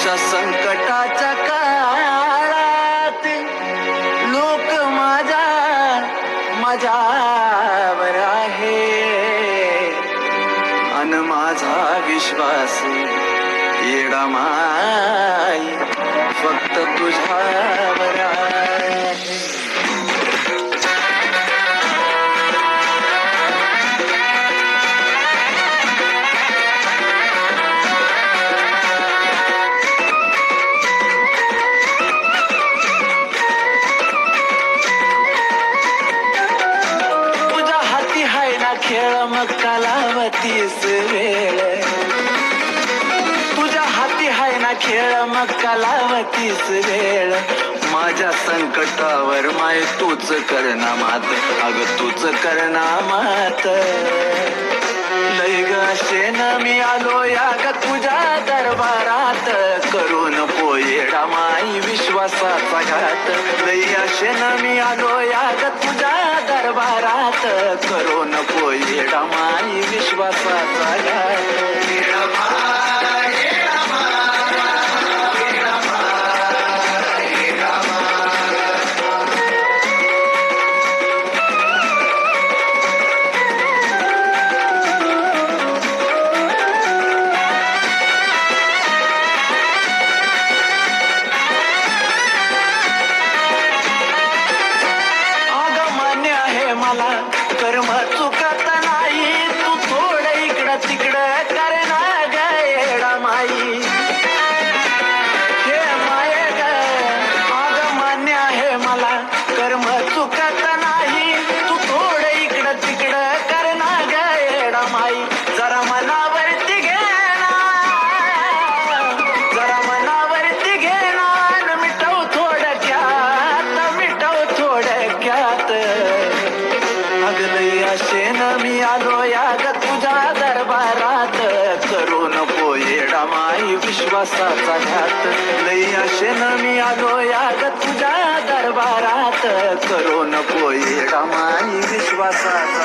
अशा संकटाच्या काळात लोक माझ्यावर आहे अन माझा विश्वास येडा माई फक्त तुझ्यावर आहे. खेळ मग कालावतीस वेळ तुझ्या हाती हाय ना खेळ मग कालावतीस वेळ माझ्या संकटावर माय तूच करना मात अग तूच करना मात लय ग शेन मी आलो या ग तुझ्या दरबारात करून पोयेडा माई विश्वासाचा घात लय शेन मी आलो या ग तुझ्या दरबारात करून पोयेडा माई विश्वासाचा घात. मला कर्म चुकत नाही तू थोडं इकडं तिकडं करना गयडा माई हे माये ग आग मान्य आहे मला कर्म चुकत नाही तू थोडं इकडं तिकडं करना गयडा माई जरा मनावरती घेना जरा मनावरती घेना मिटव थोडक्यात अगलई अशेन मी आलो या ग तुझ्या दरबारात करून पोयेडा माई विश्वासाचा घात लई अशेन मी आलो या ग तुझ्या दरबारात करून पोयेडा माई विश्वासाचा